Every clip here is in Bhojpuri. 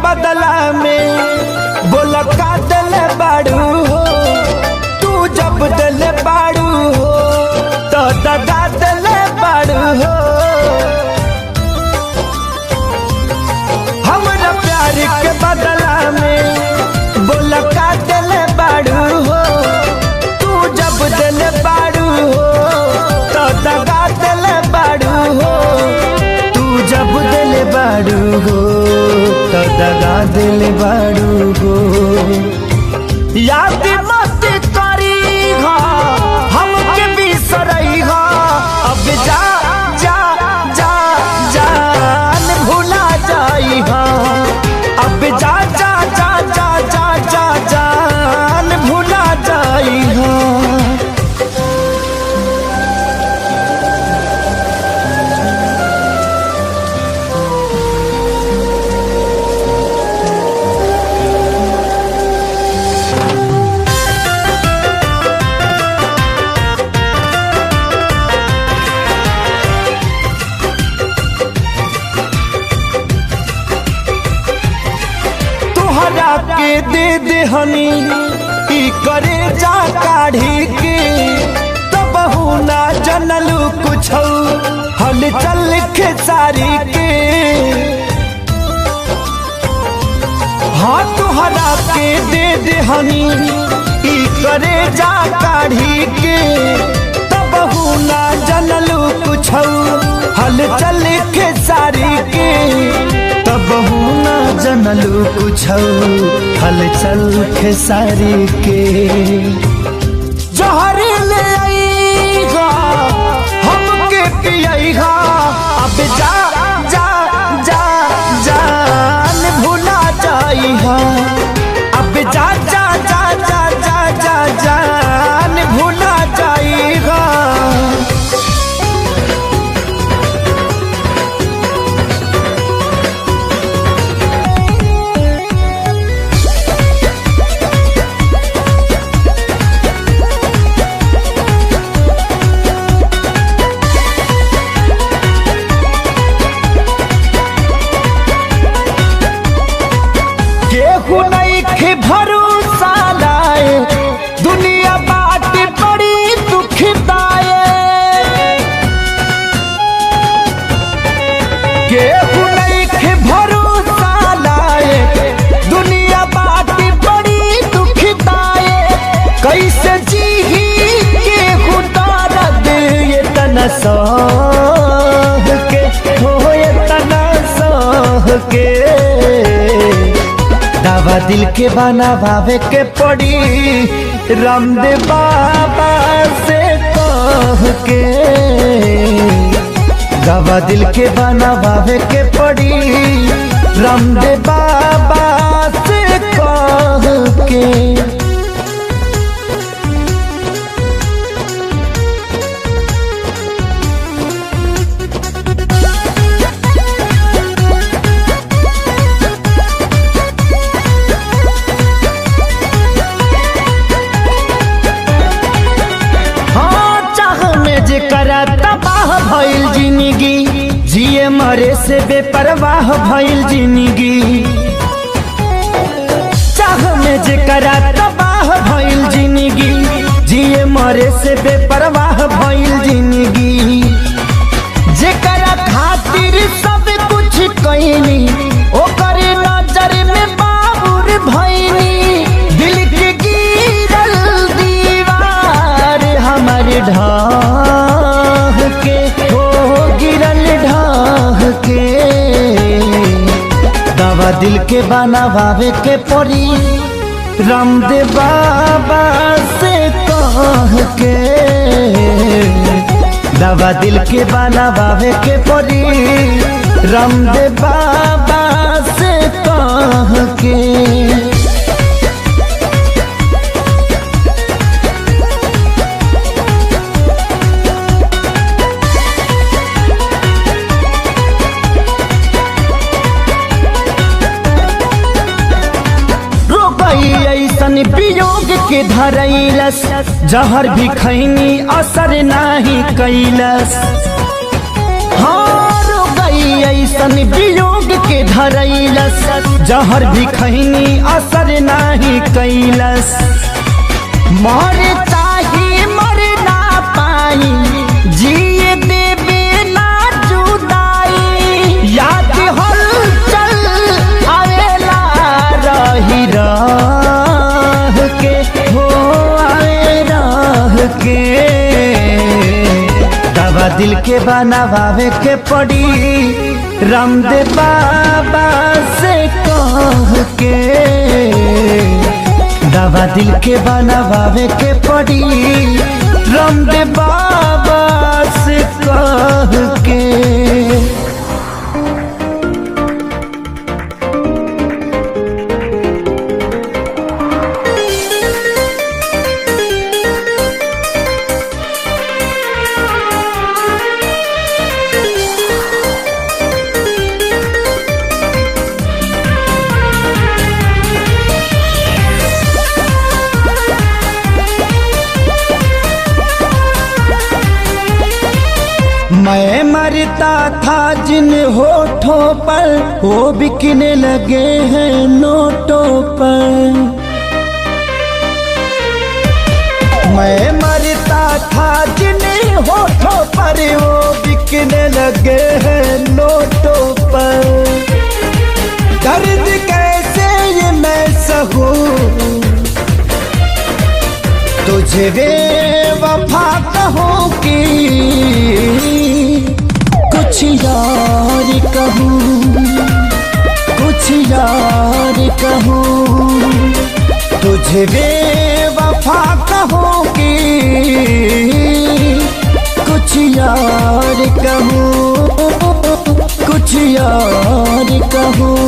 बदला में बोला का दिल बाड़ू हो, तू जब दिल बाड़ू हो तो दगा दिल बाड़ू हो। हमरा प्यार के बदला में बोला का दिल बाड़ू हो, तू जब दिल बाड़ू हो तो दगा दिल बाड़ू हो। तू जब दिल बाड़ू हो तो दगा दिल बाड़ू हो। याद मत करी हो हमके बिसरई हो, अब जा जा जा जान भुला जाई हो। अब जा जा जा जा जा जा जान भुला जाई हो। तोहरा के दे दे हनी ई करे जा काढ़ी के, तब ना जनलू कुछ हल चल खेसारी के। हाँ तोहरा के दे दे हनी ई करे जा काढ़ी के, तब ना जनलू कुछ हल चल खेसारी के। तब ना जनलू कुछ हलचल खेसारी के। जहर ले आईगा हमके पियईगा, अब जा जा जा जान भुला जाईहा। अब जा जा जा जा जा जा जान भुला जाईगा। केहू नहीं भरोसा लाए, दुनिया बाट बड़ी दुखदाए। केहू नहीं भरोसा लाए, दुनिया बाट बड़ी दुखदाए। कैसे जीही केहू दर्द ये तना सह के हो, ये तना सह के। दवा दिल के बनावे के पड़ी रामदेव बाबा से कह के। दवा दिल के बनावे के पड़ी रामदेव बाबा से कह के। करा तबाह भइल जिंदगी, जिए मरे से बेपरवाह भइल जिंदगी। चाह में जे करा तबाह भइल जिंदगी, जिए मरे से बेपरवाह भइल जिंदगी। जेकरा खातिर सब कुछ कइनी ओकर नजर में बाबुर भइनी। दिल के गिरल दीवार हमर ढाह के हो, गिरल ढाह के। दवा दिल के बनावे के पड़ी रामदेव बाबा से कह के। दवा दिल के बनावे के पड़ी रामदेव बाबा से कह के। ऐसन वियोग के धरैलस, जहर भी खैनी असर नाही कैलस। हार गई ऐसन वियोग के धरैलस, जहर भी खैनी असर नाही कैलस। मर चाही मर ना पाई, जिए देवे ना जुदाई। याद हलचल आवेला रही रह के, हो आवे रह के। दवा दिल के बनावे के पड़ी, रामदेव बाबा से कह के। दवा दिल के बनावे के पड़ी, रामदेव बाबा से कह के। मैं मरता था जिन होठों पर, वो बिकने लगे हैं नोटों पर। मैं मरता था जिन होठों पर, वो बिकने लगे हैं नोटों पर। दर्द कैसे ये मैं सहूं, तुझे बेवफा कहूं कि कुछ यार कहूं, कुछ यार कहूं। तुझे बेवफा कहूं कि कुछ यार कहूं, कुछ यार कहूं।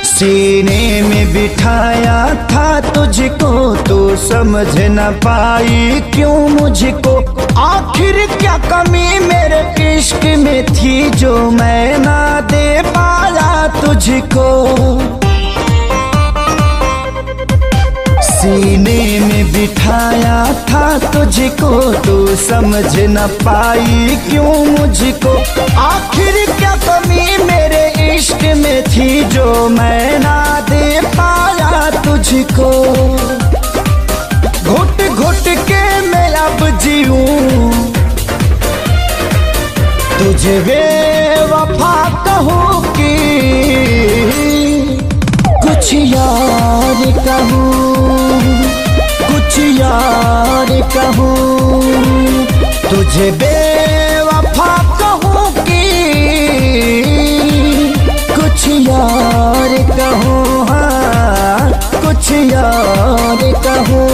सीने में बिठाया था तुझको, तू समझ न पाई क्यों मुझको। आखिर क्या कमी मेरे इश्क में थी, जो मैं ना दे पाया तुझको। सीने में बिठाया था तुझको, तू समझ न पाई क्यों मुझको। आखिर क्या कमी मेरे इश्क में थी, जो मैं ना दे पाया तुझको। घुट घुट के मैं अब जीऊं, तुझे बेवफा कहूं कि कुछ यार कहूं, कुछ यार कहूं। तुझे बेवफा कहूं कि कुछ यार कहूं, हाँ कुछ यार कहूं।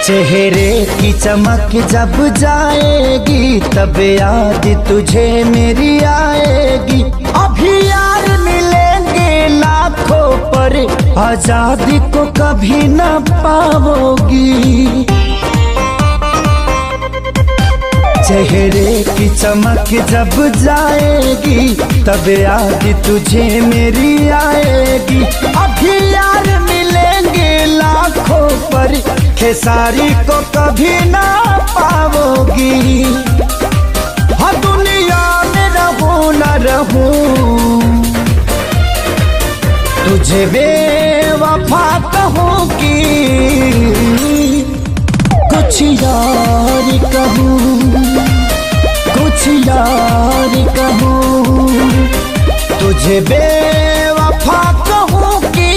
चेहरे की चमक जब जाएगी, तब याद तुझे मेरी आएगी। अभी यार मिलेंगे लाखों पर, आजादी को कभी न पाओगी। चेहरे की चमक जब जाएगी, तब याद तुझे मेरी आएगी। अभी यार मिलेंगे लाखों पर, खेसारी को कभी ना पाओगी। हाँ दुनिया में रहूं न रहूं, तुझे बेवफा कहूं कि कुछ यार कहूं, कुछ यार कहूं। तुझे बेवफा कहूं कि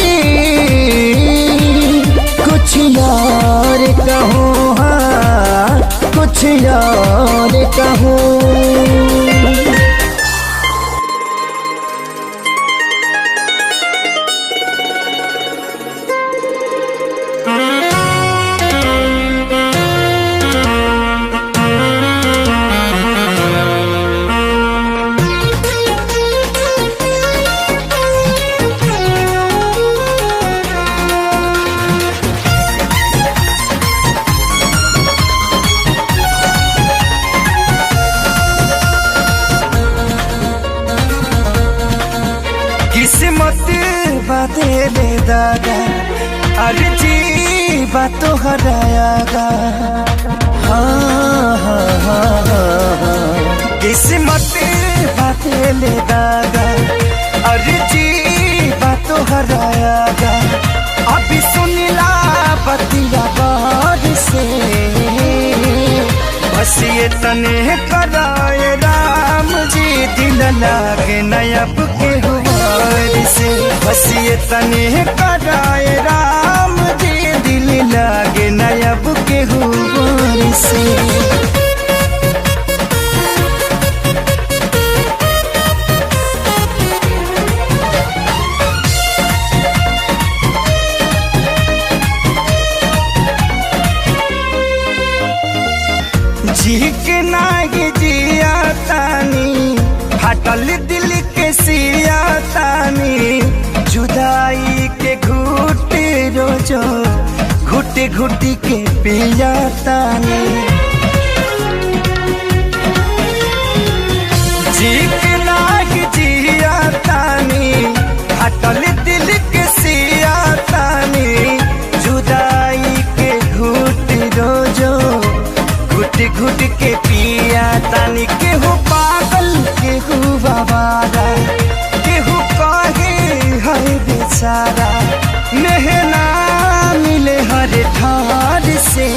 कुछ यार कहूं, हाँ कुछ यार कहूं। दादा अरे जी बात तो हरायागा हाँ हाँ हाँ हाँ किस्मत बातें ले दादा अरे जी बात तो हरायागा अभी सुनिला बतिया बार से बस ये तने कराए राम जी दिल लागे नयब के हुआर से बस ये तने कराए राम जी दिल लागे नयब के हुआर से जी के नागे जिया तानी हटल दिल के सिया तानी जुदाई के घुट रोजो घुटी घुटी के पिया तानी जी के नागे जिया तानी हटल दिल के सिया तानी जुदाई के घुट रोजो घुट घुट के पिया तानी केहू पागल केहू बाबारा केहू कहे है बेचारा मेहना मिले हर ठार से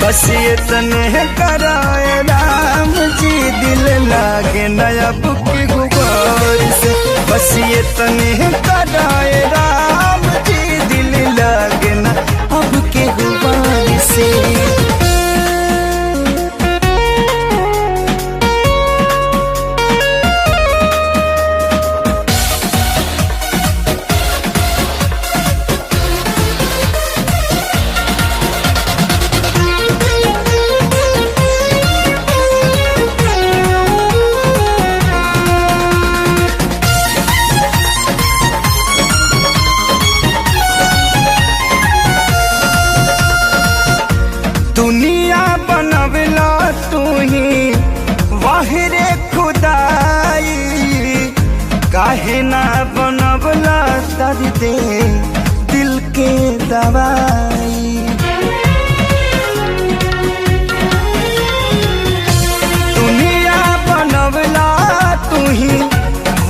बस ये तने कराए राम जी दिल लागे नयब के गुबार से बस ये तने कराए राम जी दिल लागे न अब के गुबार से दुनिया बनवला तू ही वाहिरे खुदाई काहे ना बनवला दर्द दिल के दवाई दुनिया बनवला तू ही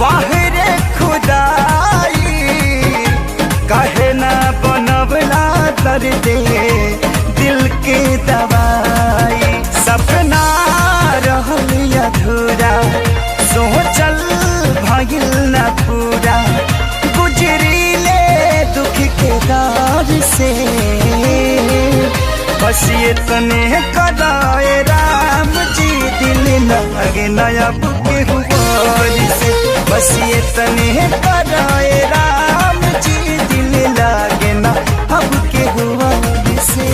वाहिरे खुदाई काहे ना बनवला दर्द दिल के दवाई सपना रहल अधूरा सोचल भइल न पूरा गुजरी ले दुख के दौर से बस ये तने कराए राम जी दिल लगे नयब के हुआर से बस ये तने कराए राम जी दिल लागे न अब के हुआर से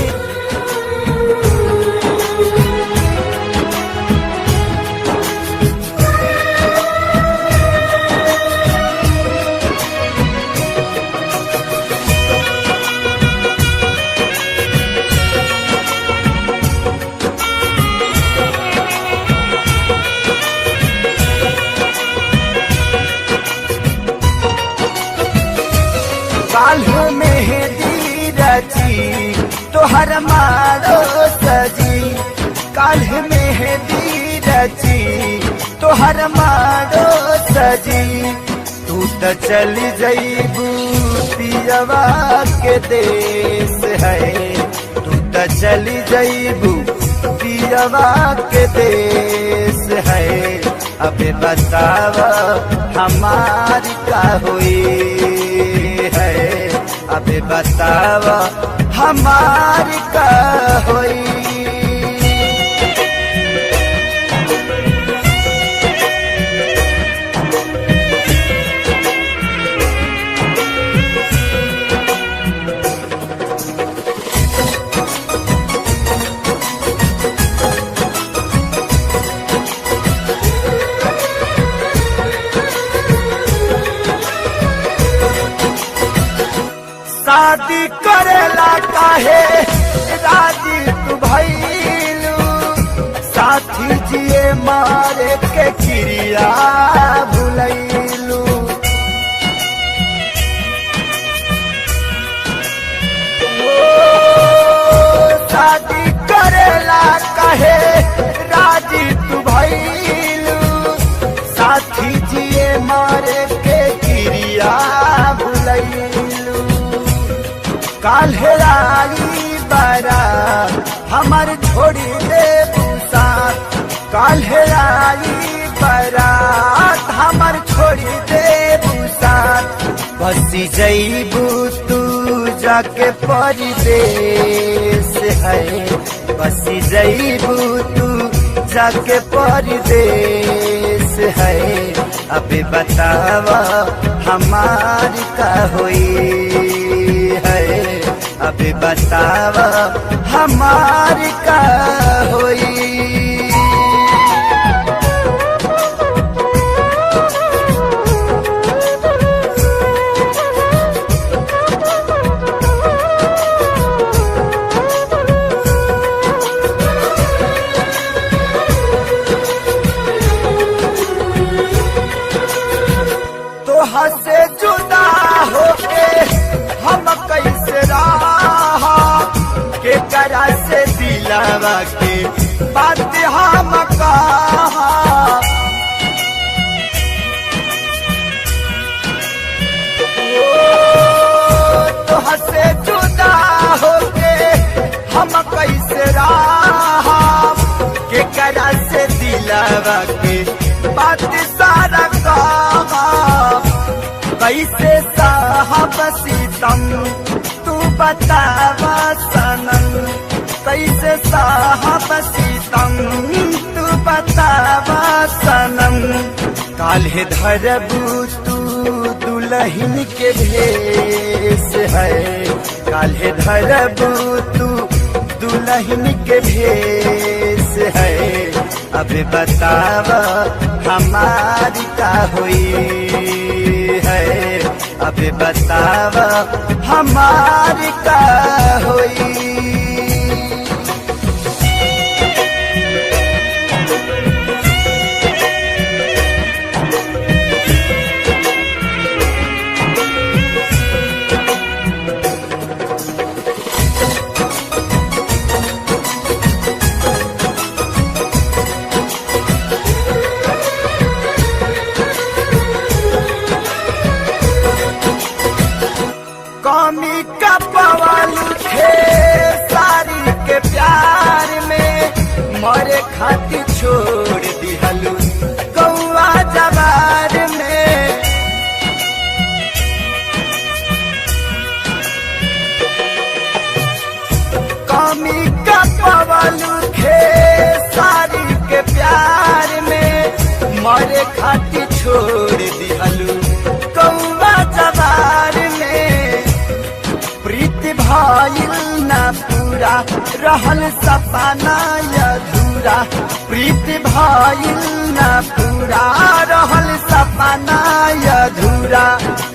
काल्ह मेहंदी रची तोहर मारो सजी काल्ह मेहंदी रची तोहर मारो सजी तू तो चली जईबू पियवा के देश है तू तो चली जईबू पियवा के देश है अबे बतावा हमारी का हुई है अबे बतावा हमारी का होई शादी करेला काहे राजी तू भइलू साथी जिए मारे के क्रिया भुलैलू काहे राजी तू भइलू, साथी जिए मारे के क्रिया भुलैलू। काल्हे आई बारात हमार छोड़ी दे साथ, काल्हे आई बारात हमार छोड़ी दे साथ। बसी जईबू तू जाके परदेस है, बसी जईबू तू जाके परदेस है। अबे बतावा हमारी का होई है, अबे बतावा हमारी का होई। से जुदा होके हम कैसे रहा, के करा से दिलावा के बात हम कहा। तो से जुदा होके हम कैसे रहा, के करा से दिलावा के बात सारा कहा। कैसे साहब सीतम तू बतावा सनम, कैसे साहब सीतम तू बतावा सनम। काल्हे धरबू तू दुल्हन के भेष है, काल्हे धरबू तू दुल्हन के भेष है। अब बतावा हमारी का हुई है, अब बतावा हमारी का होई। कमी का पवालू थे सारी के प्यार में, मरे खातिर छोड़ दिहलू कौआ जवार में। कमी का पवालू थे सारी के प्यार में, मरे खातिर छोड़ दिहलू कौआ जवार में। प्रीति भइल ना पूरा रहल सपना अधूरा, प्रीति भइल ना पूरा रहल सपना अधूरा।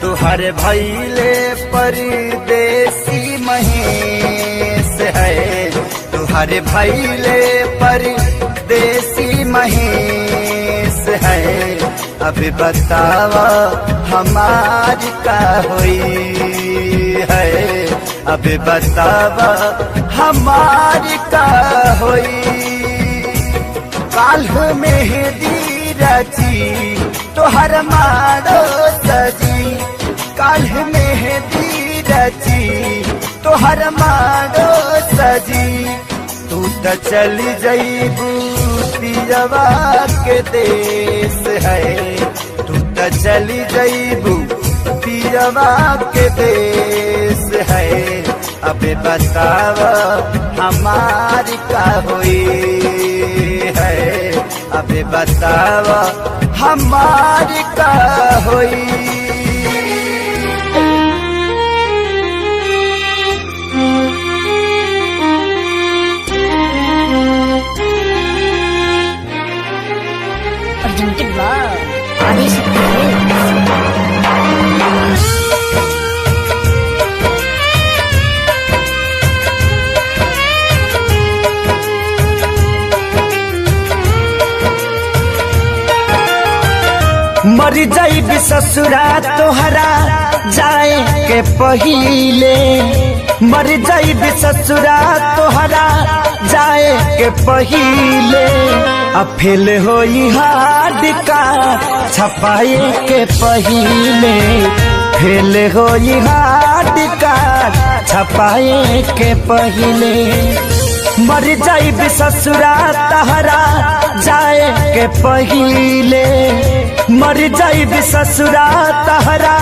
तुहर भइले परदेसी महेश है, तुहर भइले परदेसी महेश है। अब बतावा हमारी का होई है, अब बतावा हमारी का होई। काल्ह मेहंदी रची तोहर मारो सजी, काल्ह मेहंदी रची तोहर मारो सजी। तू तो चली जईबू पियवा के देश है, तू तो चली जईबू पियवा के देश है। अब बतावा हमारी का हुई है, अब बतावा हमारी का हुई। मर जाइब ससुरा तोहरा जाए के पहिले, मर जाइब ससुरा तोहरा जाए के पहिले फेल होई हार्ड कार्ड छपाए के पहिले फेल होई हार्ड कार्ड छपाए के पहिले मर जाइब ससुरा तहरा जाए के पहिले मर जाइब ससुरा तहरा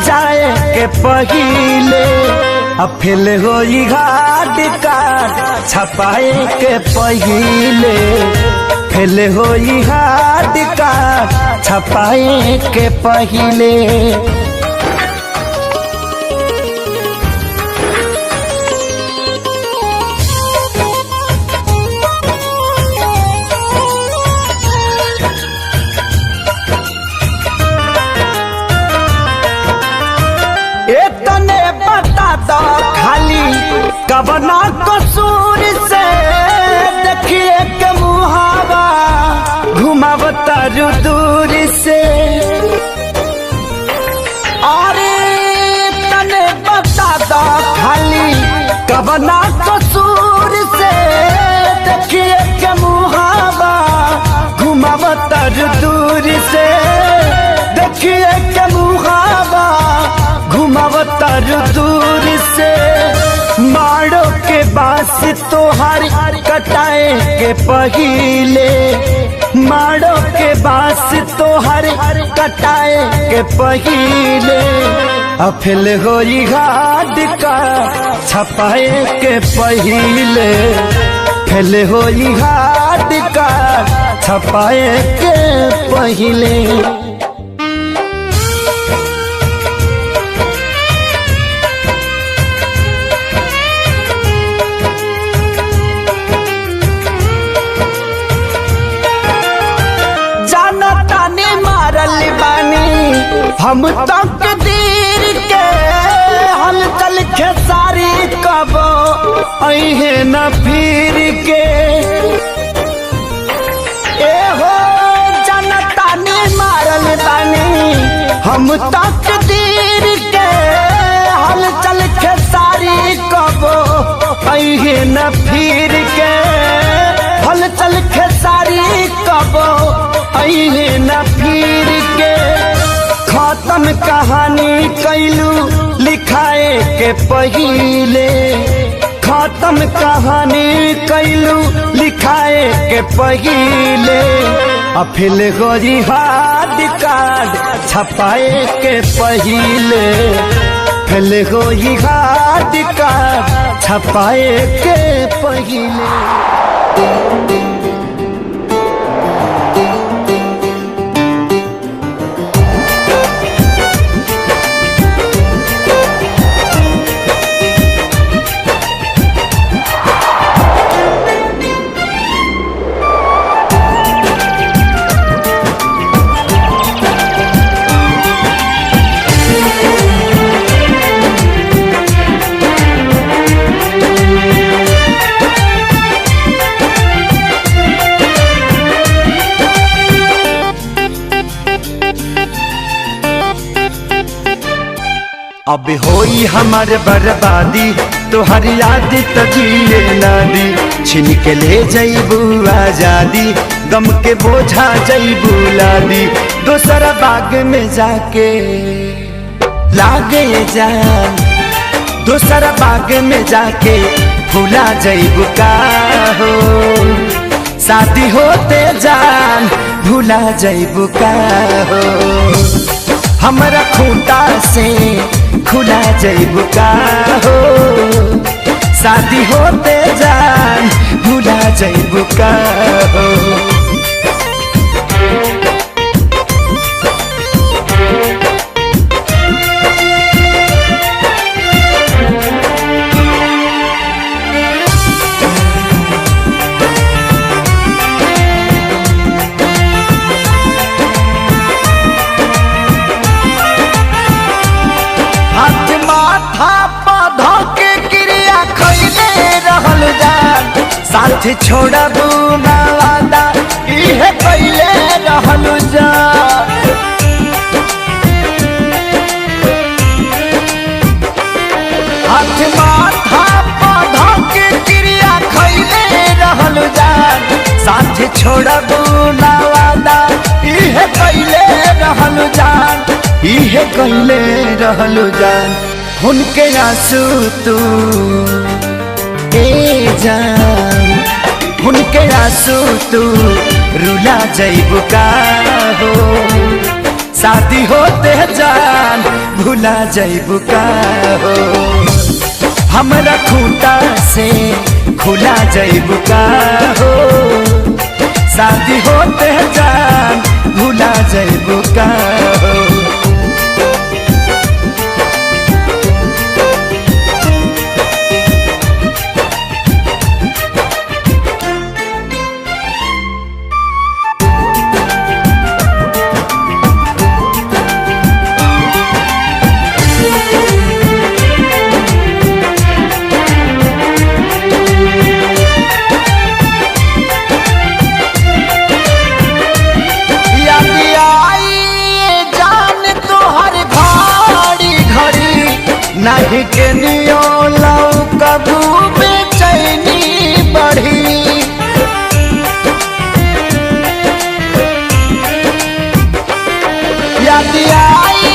जाए के पहिले फेल होई हार्ड कार्ड छपाए के पहिले फेल होई हार्ड कार्ड छपाए के पहिले खाली कबना कसूर से देखिए के मुहावा घुमावता दूर से अरे तने बता दो खाली कबना कसूर से देखिए के मुहावा घुमावता दूर से देखिए के मुहावा घुमावता दूर से मारो के बास तोहार कटाए के पहिले मारो के बास तोहार कटाए के पहिले फेल होई हार्ड कार्ड छपाए के पहिले फेल होई हार्ड कार्ड छपाए के पहिले हम तक दीर के हल चल खेसारी कब अहे न फिर के ए हो जनता ने मारल बानी हम तक दीर के हल चल खेसारी कब अहे न फिर के हल चल खेसारी कब अहे न फिर के खत्म कहानी कैलू लिखाए के पहिले खत्म कहानी कैलू लिखाए के पहिले फेल होई हार्ड कार्ड छपाए के पहिले फेल होई हार्ड कार्ड छपाए के पहिले अब होई हमार बर्बादी तोहर याद तजिए नादी छिन के ले जइबू आजादी गम के बोझा जइबू लादी दोसरा बाग में जाके लागे जान दोसरा बाग में जाके भूला जइबू का हो शादी होते जान भूला जइबू का हो हमारा खूंटा से खुला जइबू का हो शादी होते जान भूला जइबू का हो साथ छोड़बू ना वादा इहे पहले रहलू जा हाथ माथा पौधा के क्रिया खैले रहलु जान, साथ छोड़बू ना वादा इहे कइले रहलु जान, इहे कइले रहलु जान। उनके आंसू तू ए जान, उनके आंसू तू रुला जइबू का हो, शादी होते जान भुला जइबू का हो, हमरा खूंटा से खुला जइबू का हो, शादी होते जान भुला जइबू का हो। नहीं के नियो लौ कबू बेचैनी बढ़ी, याद आई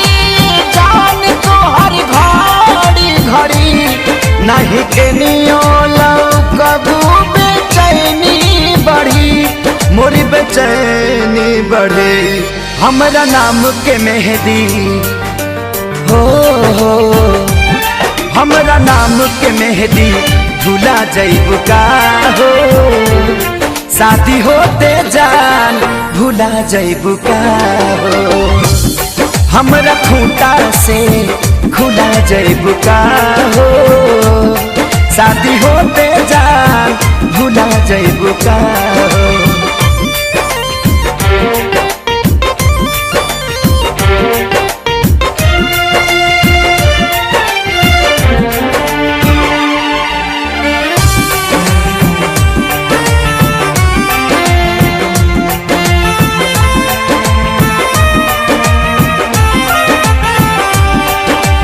जान तोहर घड़ी घड़ी, नहीं के नियो लौ कबू बेचैनी बढ़ी, मोरी बेचैनी बढ़ी। हमरा नाम के मेहंदी हो, हमरा नाम के मेहंदी भुला जइबू का हो, शादी होते जान भुला जइबू का हो, हमरा खूंटा से खुला जइबू का हो, शादी होते जान भुला जइबू का हो।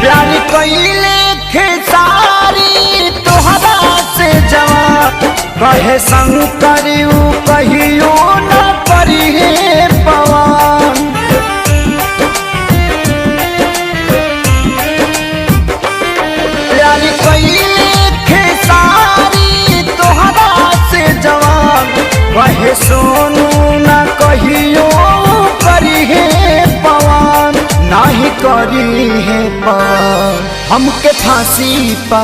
प्यार कइले खेसारी तोहरा से जवान, कहे संग करियो कहियो न परिहे पवन, प्यार कइले खेसारी तोहरा से जवान, कहे सोनू न कहियो करिहे पवन, नाही करी है पार हमके फांसी पा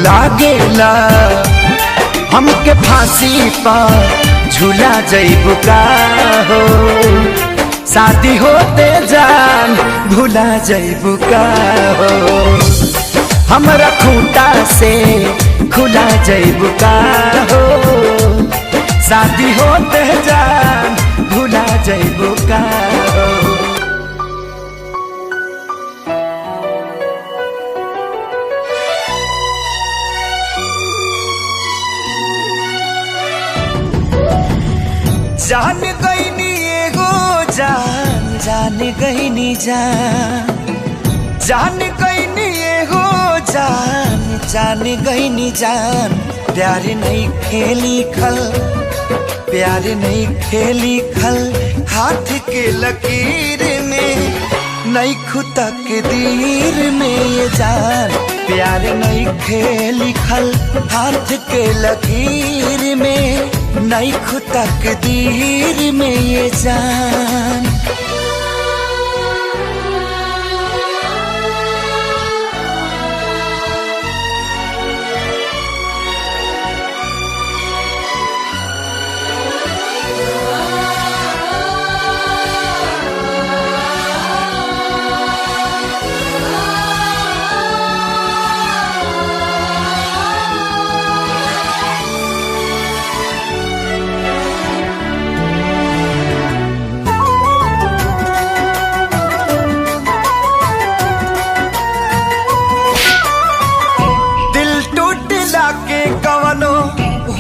लागेला, हमके फांसी पा झूला जइबू का हो, शादी होते जान भुला जइबू का हो, हमरा खूंटा से खुला जइबू का हो, शादी होते जान भुला जइबू का हो। जान गईनी एगो जान, जान गईनी जान, जान गईनी एगो जान, जान गईनी जान। प्यार नहीं खेली खल, प्यार नहीं खेली खल, हाथ के लकीर में नहीं खुदा के दीर में ये जान, प्यार नहीं खेली खल, हाथ के लकीर में नहीं खुदा के दीर में ये जान।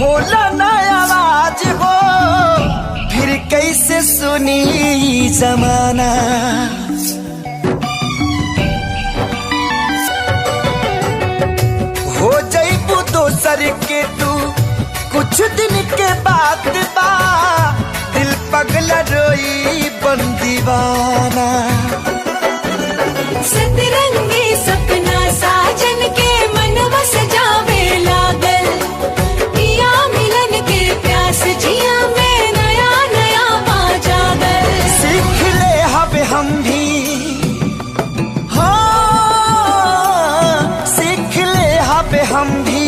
होला ना आवाज हो, फिर कैसे सुनी जमाना। हो जाइबू दोसर के तू जई बन दीवाना। सतरंगी सपना साजन के मनवा सजावे लागल, पिया मिलन के प्यास जिया में नया नया पा जागल। सीख ले हब हम भी, हाँ सीख ले हब हम भी,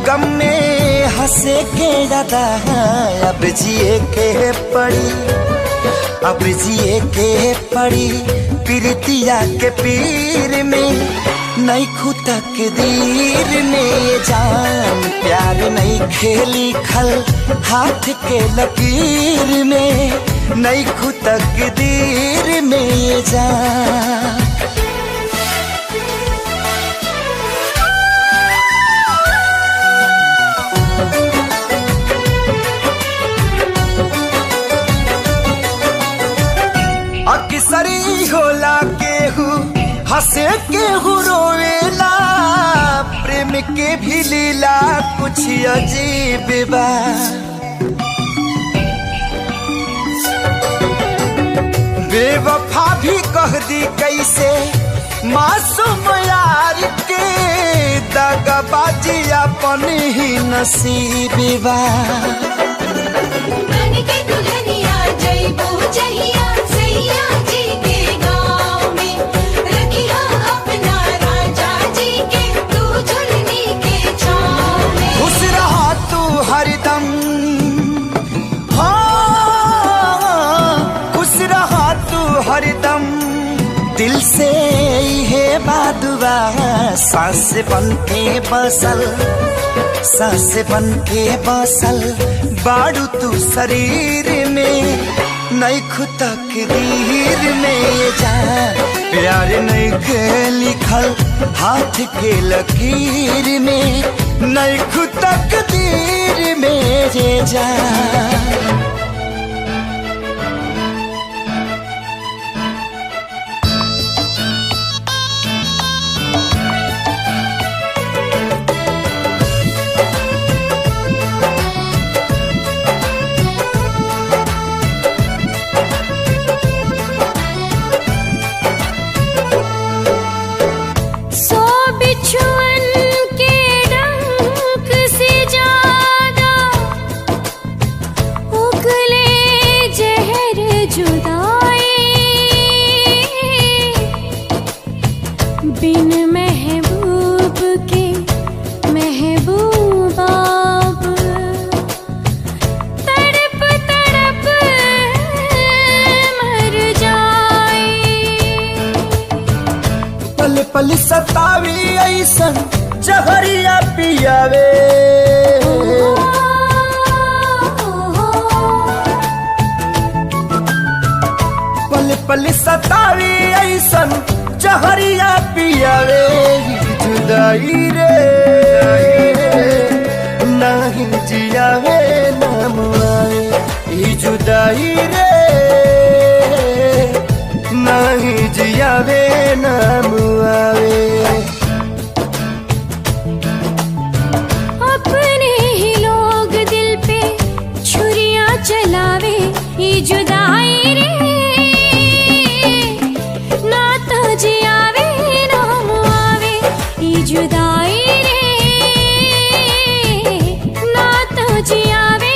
गम में हंसे के ज्यादा अब जिए के पड़ी, अब जिए के पड़ी। प्रीतिया के पीर में नहीं खुदा के दीर में जान, प्यार नहीं खेली खल हाथ के लकीर में, नहीं खुदा के दीर में जान। अक्सरी होला केहू हंसे केहू रोवेला, प्रेम के भी लीला कुछ अजीब बा। बेवफा भी कह दी कैसे मासूम यार के, दगाबाजी अपन ही नसीब बा। बन के दुल्हनिया जइबो जहिया सैया जी के गाँव में, रखिया अपना राजा जी के तू झुलनी के छाँव में। खुश रहा तू हरदम, हाँ खुश रहा तू हरदम, दिल से है बादुआ। सांस बन के बसल, सांस बन के बसल बाड़ू तू शरीर में, नहीं खुदा के दीर में जान, प्यार नहीं के लिखल हाथ के लकीर में, नहीं खुदा के दीर में जान। बिन महबूब के महबूबा तड़प तड़प मर जाए। पल पल सतावी ऐसन जहरिया पियावे, पल पल सतावी ऐसन जहरिया पियावे। जुदाई रे नहीं जियावे नाम आवे, ई जुदाई रे नहीं जियावे नाम आवे। अपने ही लोग दिल पे छुरियां चलावे, ई जुदाई रे ना तो जियावे नाम आवे, ई जुदाई रे ना तो जियावे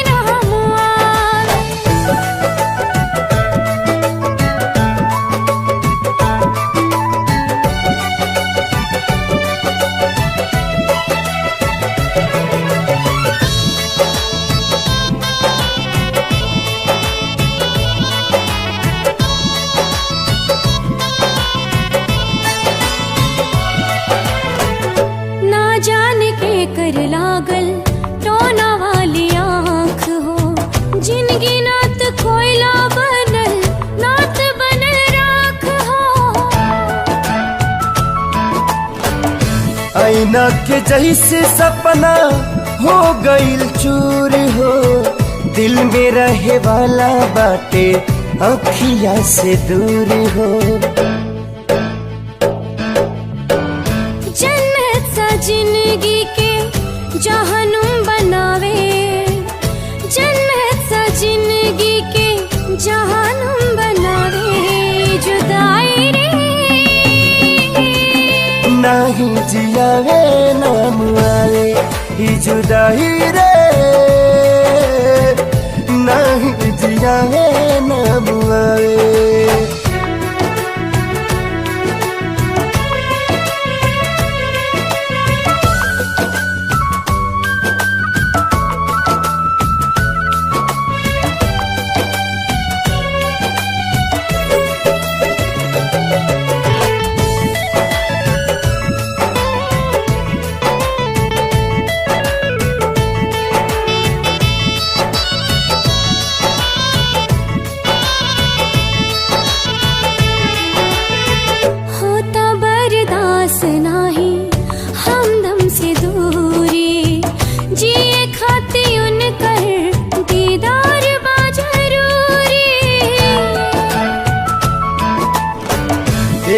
नाम आवे। कर लागल टोना वाली आँख हो, जिनगी नात कोयला बनल नात बनल राख हो। आईना के जैसे सपना हो गईल चूर हो, दिल में रहे वाला बाटे अखिया से दूर हो। जन्नत सा जिंदगी के जहनुम बनावे, जन्नत सा जिंदगी के जियावे नाम आवे ई जुदाई रे नहीं जियावे नाम आवे।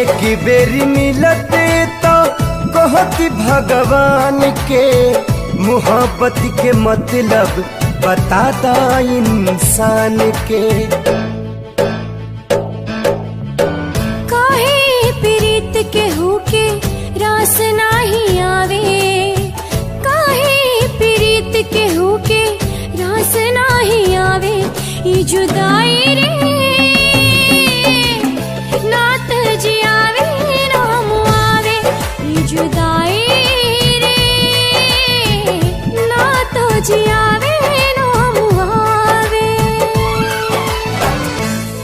एक बेरी मिलते तो कहती भगवान के मोहब्बत के मतलब बताता इंसान के। काहे प्रीत के होके रास नाही आवे, काहे प्रीत के होके रास नाही आवे ई जुदाई रे नात जियावे नाम आवे ई जुदाई रे नात जियावे नाम आवे।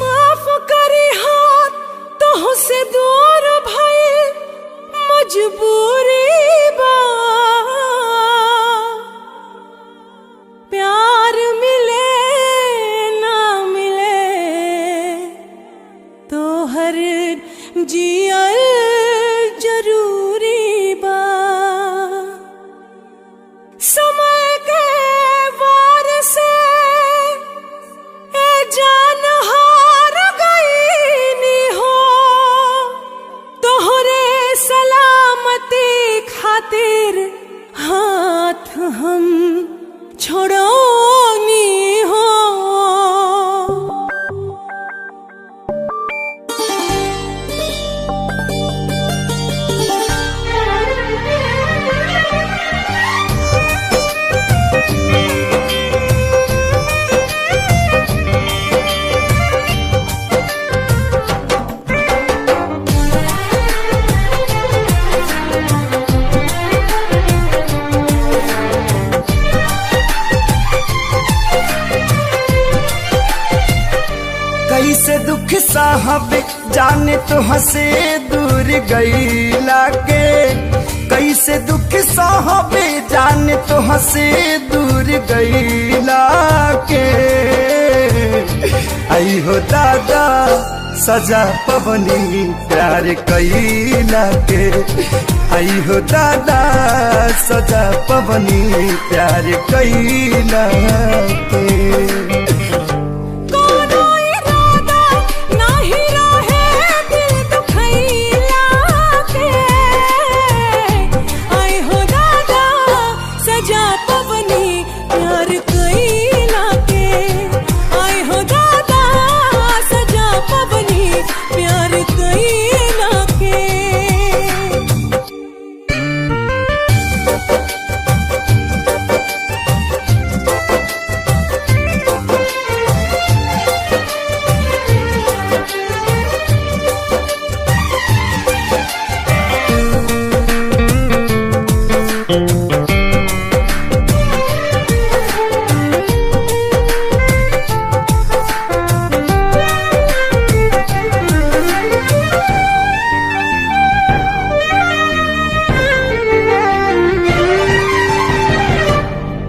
माफ करी हाथ तो से दूर भई मजबूरी बा, प्यार मिले ना मिले तो हर जियल जरूरी बा। समय के वार से ए जान हार गईनी हो, तोहरे सलामती खातिर हाथ हम छोड़ोनी हो। कैसे दुख साहब जाने तो हंसे दूर गईला के, कैसे दुख साहब जाने तो हंसे दूर गईला के। आई हो दादा सजा पवनी प्यार कईला के, आई हो दादा सजा पवनी प्यार कईला के।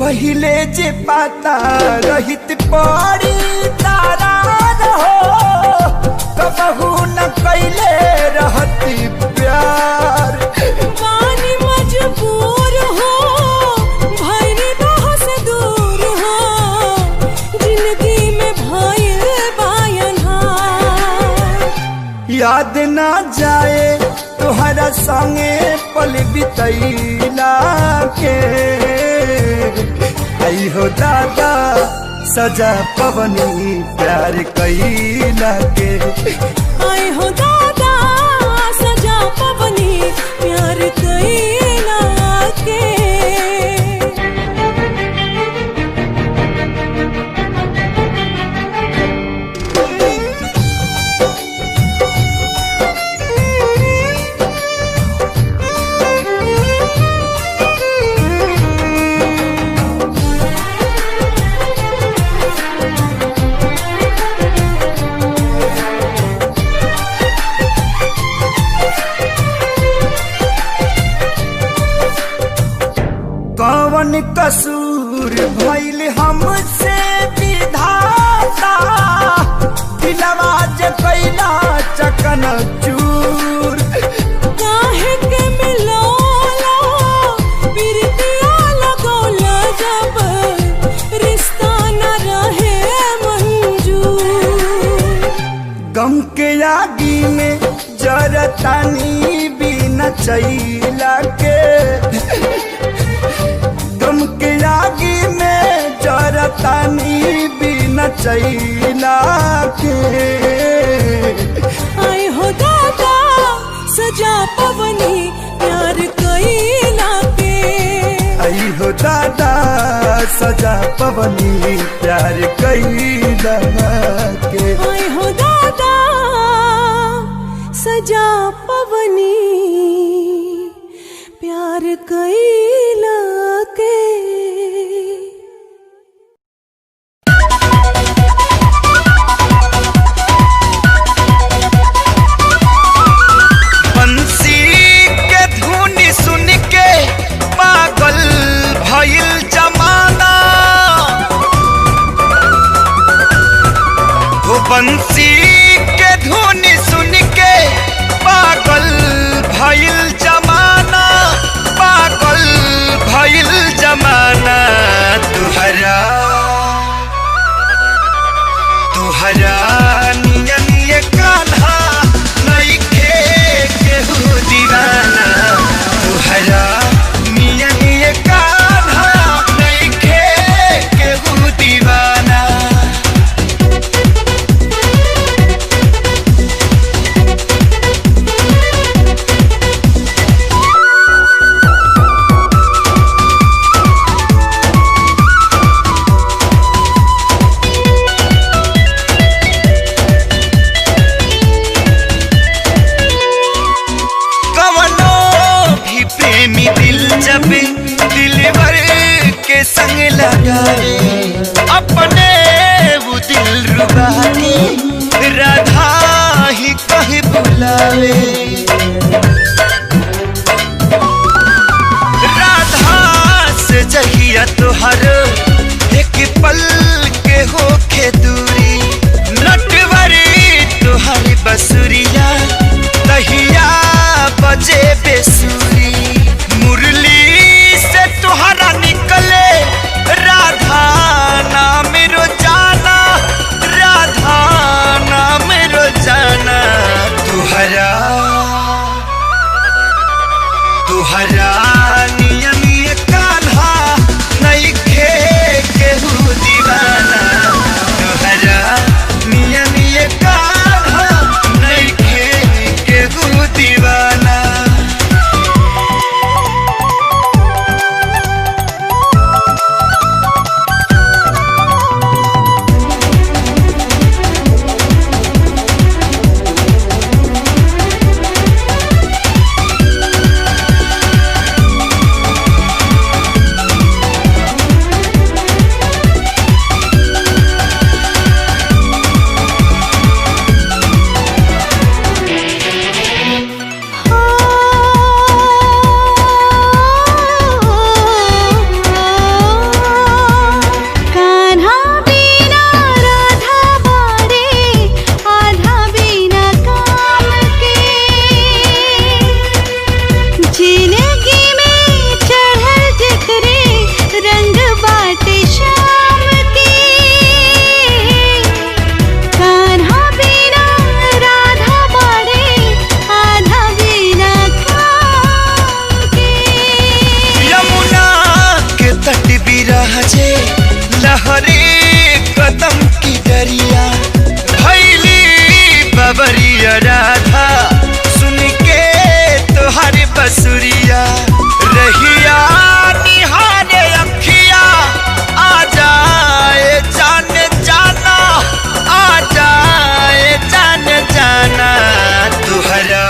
पहिले जे पाता रहित पड़ी तारा रहो, कबहू न कैले रहती प्यार। पानी मजबूर हो भैरी दोह से दूर हो, जिंदगी में भइल बायनहार। याद ना जाए तोहरा संगे पल बितैला के। आई हो दादा सजा पवनी प्यार कईला के, आई हो दादा सजा पवनी प्यार कई कवन कसूर भइल हमसे विधाता, दिलवा जे कैला चकन चूर। काहे के मिलोला बिरतिया लगौला, जब रिश्ता न रहे मंजूर। गम के आगी में जरतानी बिना चैला के, गम के आगी में जरतानी बिना चैला के। आए हो दादा सजा पवनी प्यार कैला के, आई हो दादा सजा पवनी प्यार कैला के। आए हो दादा सजा पवनी प्यार कैला के। बंसी के धुन सुन के पागल भइल जमाना, हो बंसी के धुन सुन के पागल भइल जमाना, पागल भइल जमाना। तुहरा नियन ये कान्हा नइखे केहू दीवाना, तुहरा नियन ये कान्हा नइखे केहू दीवाना। कवनो भी प्रेमी दिल जब दिलवर के संग लगावे, अपने वो दिल रुबा के राधा ही कहीं बुलावे। राधा से जहिया तुहर एक पल के होखे दूरी, नटवरी तुहरी बसुरिया तहिया बजे बेसुरी। मुरली से तुहरा निकले राधा नाम रोजाना, राधा नाम रोजाना। तुहरा नियम ये कान्हा नइखे केहू दीवाना, तुहरा नियम ये कान्हा नइखे केहू दीवाना। बसुरिया रहिया निहारे अखिया आ जाए जान जाना आ जाए जान जाना तुहरा